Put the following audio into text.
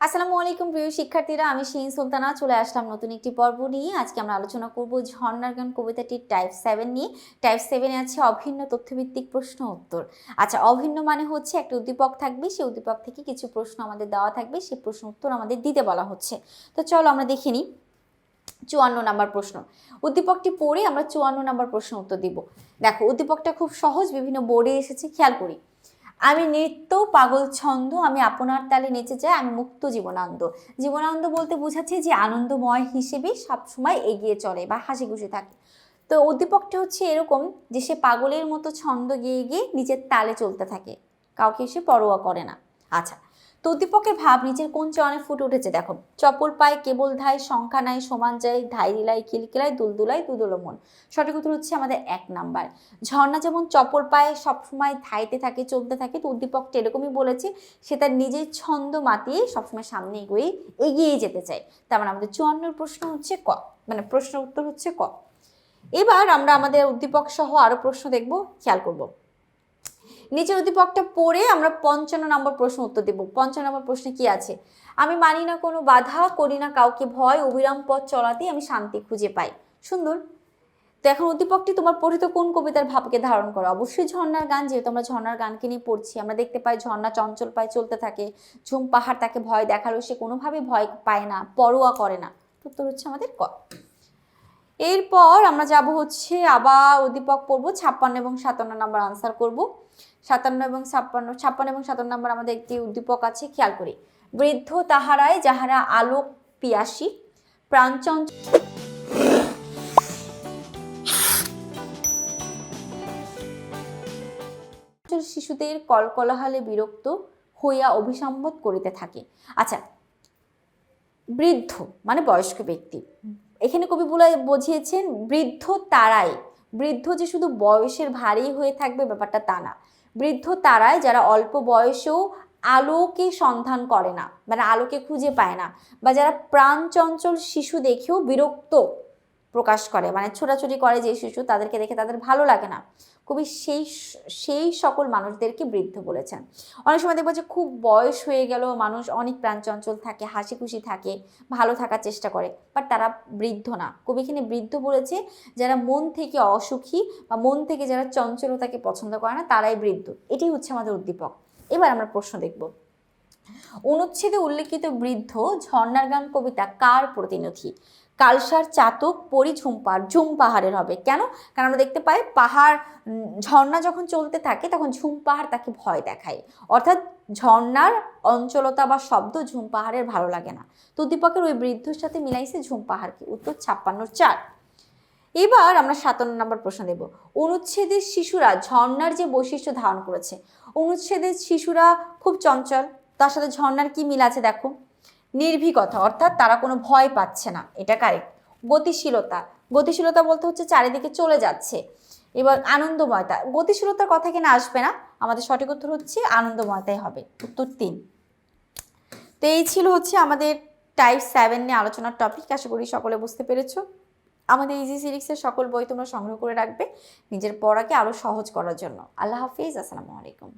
আসসালামু আলাইকুম প্রিয় শিক্ষার্থীরা, আমি শিরিন সুলতানা চলে আসলাম নতুন একটি পর্ব নিয়ে। আজকে আমরা আলোচনা করব ঝর্ণার গান কবিতাটির টাইপ 7 নিয়ে। টাইপ 7 এ আছে অভিন্ন তথ্যভিত্তিক প্রশ্ন উত্তর। আচ্ছা, অভিন্ন মানে হচ্ছে একটা উদ্দীপক থাকবে, সেই উদ্দীপক থেকে কিছু প্রশ্ন আমাদের দেওয়া থাকবে, সেই প্রশ্ন উত্তর আমাদের দিতে বলা হচ্ছে। তো চলো আমরা দেখে নিই 54 নাম্বার প্রশ্ন। উদ্দীপকটি পড়ে আমরা 54 নাম্বার প্রশ্ন উত্তর দিব। দেখো, উদ্দীপকটা খুব সহজ, বিভিন্ন বোর্ডে এসেছে, খেয়াল করি। আমি নৃত্য পাগল ছন্দ, আমি আপনার তালে নেচে যাই, আমি মুক্ত জীবনানন্দ। জীবনানন্দ বলতে বোঝাচ্ছে যে আনন্দময় হিসেবে সবসময় এগিয়ে চলে বা হাসি খুশি থাকে। তো উদ্দীপকটা হচ্ছে এরকম যে সে পাগলের মতো ছন্দ গেয়ে গিয়ে নিজের তালে চলতে থাকে, কাউকে সে পরোয়া করে না। আচ্ছা, তো উদ্দীপকের ভাব নিচের কোন চরণে ফুটে উঠেছে দেখো। চপল পায় কেবল ধাই, সংখ্যা নাই সমান যায়, ধাই দিলাই খিলখিলাই দুলদুলাই দুদুলো মন। সঠিক উত্তর হচ্ছে আমাদের 1 নাম্বার। ঝর্ণা যেমন চপল পায়ে সবসময় ধাইতে থাকে, চলতে থাকে, তো উদ্দীপকটা এরকমই বলেছে, সে তার নিজের ছন্দ মাতিয়ে সবসময় সামনে এগিয়ে যেতে চায়। তার মানে আমাদের 54 প্রশ্ন হচ্ছে ক, মানে প্রশ্ন উত্তর হচ্ছে ক। এবার আমরা আমাদের উদ্দীপক সহ আরো প্রশ্ন দেখব, খেয়াল করব। নিচের উদ্দীপকটা পড়ে আমরা 55 নম্বর প্রশ্ন উত্তর দেব। 55 নম্বর প্রশ্নে কি আছে? আমি মানি না কোনো বাধা, করি না কাউকে ভয়, অবিরাম পথ চলাতেই আমি শান্তি খুঁজে পাই। সুন্দর। তো এখন উদ্দীপকটি তোমার পঠিত কোন কবিতার ভাবকে ধারণ করো? অবশ্যই ঝর্ণার গান, যেহেতু আমরা ঝর্ণার গানকে নিয়ে পড়ছি। আমরা দেখতে পাই ঝর্ণা চঞ্চল পায়ে চলতে থাকে, ঝুম পাহাড় তাকে ভয় দেখালো, সে কোনোভাবে ভয় পায় না, পরোয়া করে না। উত্তর হচ্ছে আমাদের ক। এরপর আমরা যাব হচ্ছে আবার উদ্দীপক পড়বো, 56 এবং 57 নাম্বার আনসার করব। 57 এবং 56 এবং 57 নাম্বার আমাদের একটি উদ্দীপক আছে, খেয়াল করি। বৃদ্ধ তাহারায় যাহারা আলোক পিয়াসী, প্রাণচঞ্চল শিশুদের কলকলাহলে বিরক্ত হইয়া অভিসম্বোধ করিতে থাকে। আচ্ছা, বৃদ্ধ মানে বয়স্ক ব্যক্তি, এখানে কবি বুঝিয়েছেন বৃদ্ধ তারাই। বৃদ্ধ যে শুধু বয়সের ভারী হয়ে থাকবে ব্যাপারটা তা না। বৃদ্ধ তারাই যারা অল্প বয়সেও আলোকে সন্ধান করে না, মানে আলোকে খুঁজে পায় না, বা যারা প্রাণ চঞ্চল শিশু দেখেও বিরক্ত প্রকাশ করে, মানে ছোটাছুটি করে যে শিশু, তাদেরকে দেখে তাদের ভালো লাগে না। কবি সেই সকল মানুষদেরকে বৃদ্ধ বলেছেন। অনেক সময় দেখবো যে খুব বয়স হয়ে গেল, মানুষ অনেক প্রাণচঞ্চল থাকে, হাসি খুশি থাকে, ভালো থাকার চেষ্টা করে, বাট তারা বৃদ্ধ না। কবি এখানে বৃদ্ধ বলেছে যারা মন থেকে অসুখী বা মন থেকে যারা চঞ্চলতাকে পছন্দ করে না, তারাই বৃদ্ধ। এটাই হচ্ছে আমাদের উদ্দীপক। এবার আমরা প্রশ্ন দেখব। অনুচ্ছেদে উল্লেখিত বৃদ্ধ ঝর্ণার গান কবিতা কার প্রতিনিধি? কালসার চাতক পরি ঝুমপার, ঝুম পাহাড়ের হবে। কেন? কারণ আমরা দেখতে পাই পাহাড়, ঝর্ণা যখন চলতে থাকে তখন ঝুম পাহাড় তাকে ভয় দেখায়, অর্থাৎ ঝর্ণার অঞ্চলতা বা শব্দ ঝুম পাহাড়ের ভালো লাগে না। তো উদ্দীপকের ওই বৃদ্ধর সাথে মিলাইছে ঝুম পাহাড়কে। উত্তর 56-4। এবার আমরা 57 নম্বর প্রশ্ন দেব। অনুচ্ছেদের শিশুরা ঝর্ণার যে বৈশিষ্ট্য ধারণ করেছে। অনুচ্ছেদের শিশুরা খুব চঞ্চল, তার সাথে ঝর্ণার কি মিল আছে দেখো। নির্ভীকতা, অর্থাৎ তারা কোনো ভয় পাচ্ছে না, এটা কারেক্ট। গতিশীলতা, গতিশীলতা বলতে হচ্ছে চারিদিকে চলে যাচ্ছে। এবার আনন্দময়তা, গতিশীলতার কথা এখানে আসবে না, আমাদের সঠিক উত্তর হচ্ছে আনন্দময়তাই হবে। উত্তর 3। তো এই ছিল হচ্ছে আমাদের টাইপ 7 নিয়ে আলোচনার টপিক। আশা করি সকলে বুঝতে পেরেছো। আমাদের ইজি সিরিক্সের সকল বই তোমরা সংগ্রহ করে রাখবে নিজের পড়াকে আরো সহজ করার জন্য। আল্লাহ হাফিজ, আসসালামু আলাইকুম।